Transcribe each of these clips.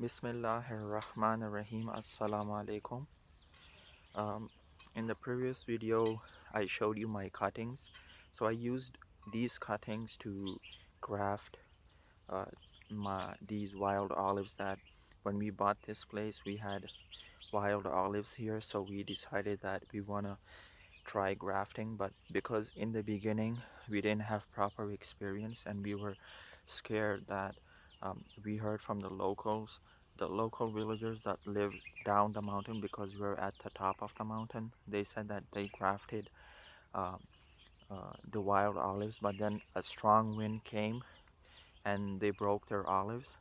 Bismillahirrahmanirrahim. Assalamu alaikum. Um, in the previous video, I showed you my cuttings. So I used these cuttings to graft uh, these wild olives that when we bought this place, we had wild olives here. So we decided that we want to try grafting, but because in the beginning we didn't have proper experience and we were scared that we heard from the locals, the local villagers that live down the mountain, because we're at the top of the mountain. They said that they grafted um, the wild olives, but then a strong wind came and they broke their olives.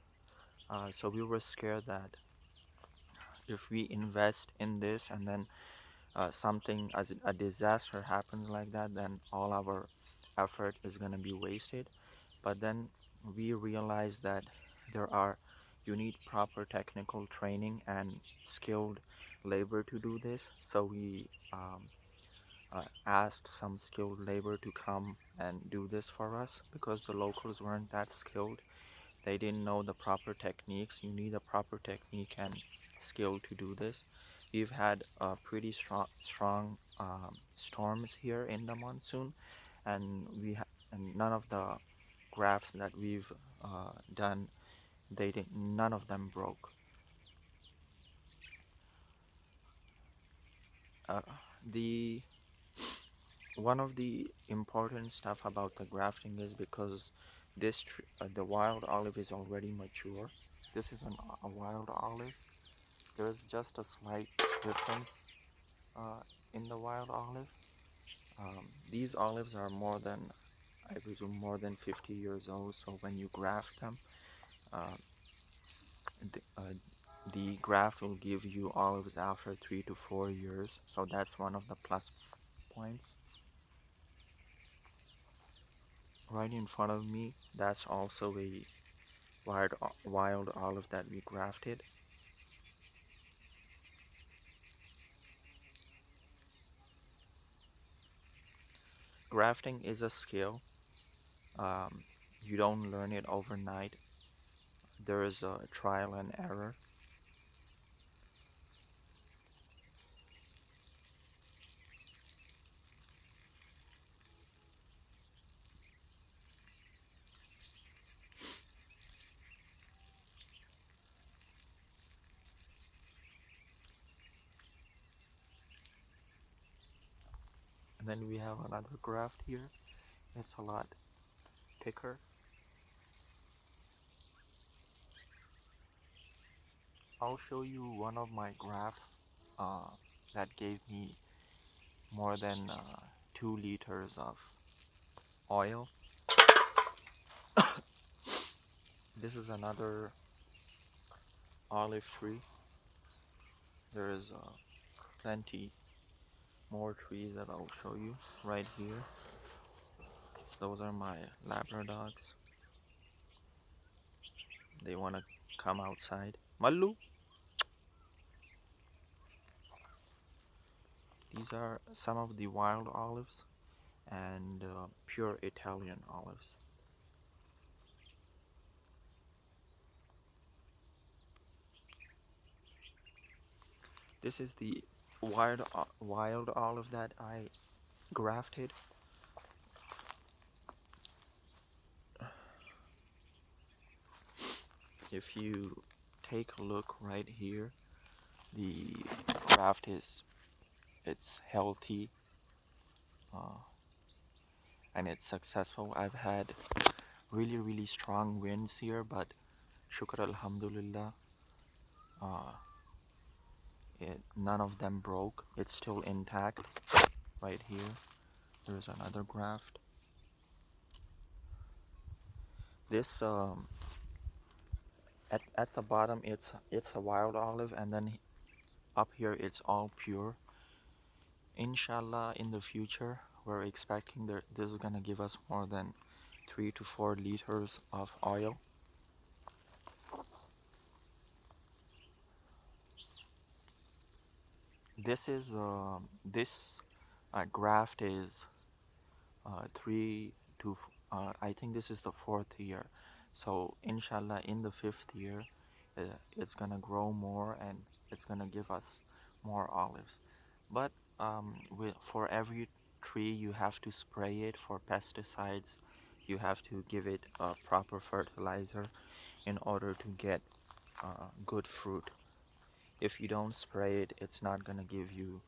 So we were scared that if we invest in this and then something as a disaster happens like that, then all our effort is going to be wasted. But then we realized that there are you need proper technical training and skilled labor to do this. So we asked some skilled labor to come and do this for us because the locals weren't that skilled. They didn't know the proper techniques. You need a proper technique and skill to do this. We've had pretty strong storms here in the monsoon, and and none of the grafts that we've done, none of them broke. Uh, the One of the important stuff about the grafting is because the wild olive is already mature. This is a wild olive. There's just a slight difference in the wild olive. These olives are I presume, more than 50 years old. So when you graft them, uh, the, uh, the graft will give you olives after 3 to 4 years. So that's one of the plus points. Right in front of me, that's also a wild olive that we grafted. Grafting is a skill. Um, you don't learn it overnight. There is a trial and error. And then we have another graft here. It's a lot thicker. I'll show you one of my grafts uh, that gave me more than 2 liters of oil. This is another olive tree. There is plenty more trees that I'll show you right here. Those are my Labradogs. They want to come outside. Mallu! These are some of the wild olives and pure Italian olives. This is the wild olive that I grafted. If you take a look right here, the graft it's healthy and it's successful. I've had really strong winds here, but shukr alhamdulillah, none of them broke. It's still intact. Right here, there's another graft. This at the bottom, it's a wild olive, and then up here it's all pure. Inshallah, in the future, we're expecting that this is gonna give us more than 3 to 4 liters of oil. This graft is 3 to I think this is the 4th year. So inshallah, in the 5th year, it's gonna grow more and it's gonna give us more olives. But for every tree you have to spray it for pesticides. You have to give it a proper fertilizer in order to get good fruit. If you don't spray it, it's not gonna give you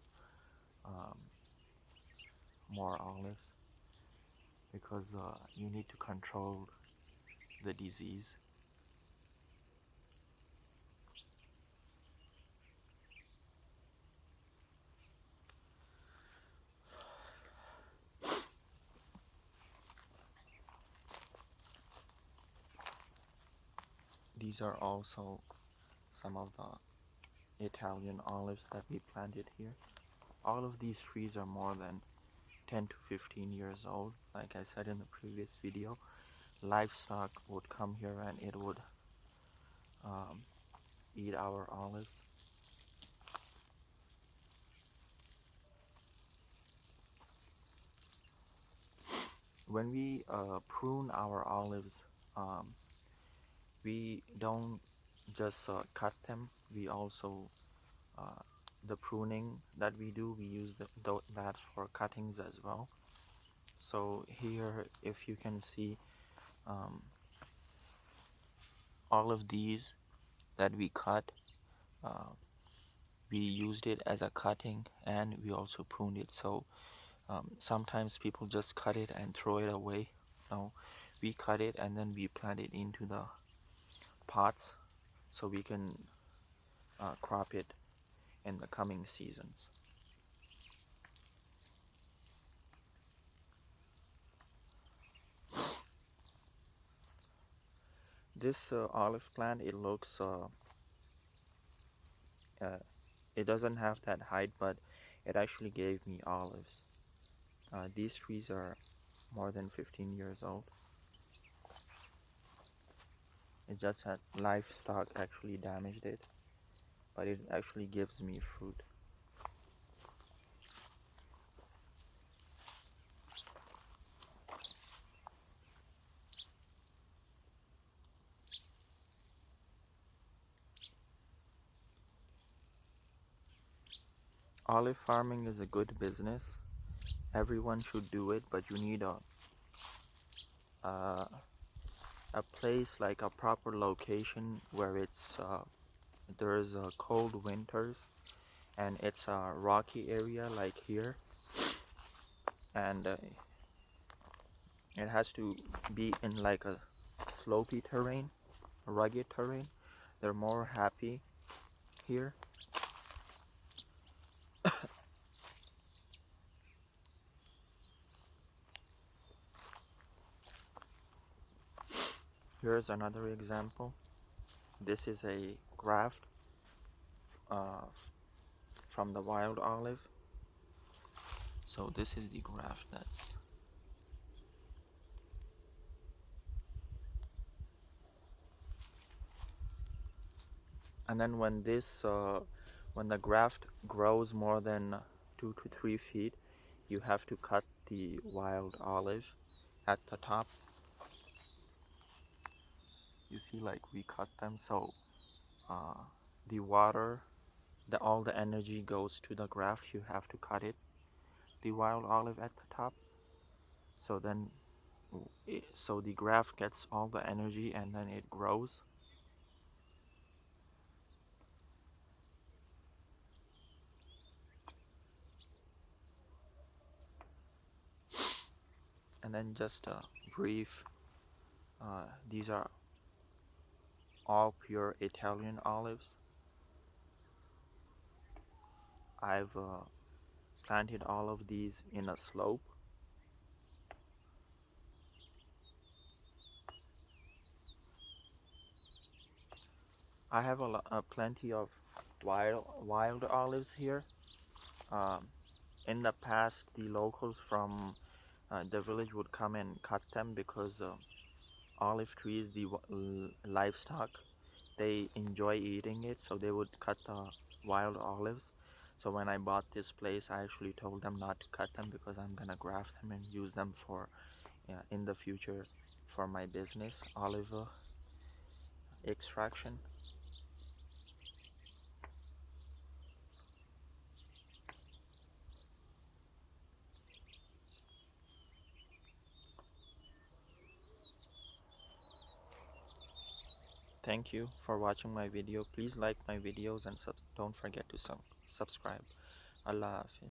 um, more olives because you need to control the disease. These are also some of the Italian olives that we planted here. All of these trees are more than 10 to 15 years old. Like I said in the previous video, livestock would come here and it would um, eat our olives. When we prune our olives, um, we don't just cut them. We also uh, the pruning that we do, we use that for cuttings as well. So here, if you can see, um, all of these that we cut, uh, we used it as a cutting and we also pruned it. So sometimes people just cut it and throw it away. No, we cut it and then we plant it into the pots so we can crop it in the coming seasons. This olive plant, uh, it doesn't have that height, but it actually gave me olives. These trees are more than 15 years old. It's just that livestock actually damaged it, but it actually gives me fruit. Olive farming is a good business. Everyone should do it, but you need uh, a place, like a proper location where there's cold winters and it's a rocky area like here, and it has to be in like a slopey terrain, a rugged terrain. They're more happy here. Here's another example. This is a graft uh, from the wild olive. So this is the graft that's, and then when the graft grows more than 2 to 3 feet, you have to cut the wild olive at the top. You see, like we cut them so uh, the water, all the energy goes to the graft. You have to cut it, the wild olive at the top. So then, so the graft gets all the energy and then it grows. And then just a brief, these are all pure Italian olives. I've planted all of these in a slope. I have plenty of wild olives here. Um, in the past, the locals from the village would come and cut them because olive trees, the livestock, they enjoy eating it, so they would cut the wild olives. So when I bought this place, I actually told them not to cut them because I'm gonna graft them and use them for in the future for my business, olive extraction. Thank you for watching my video. Please like my videos and don't forget to subscribe. Allah Hafiz.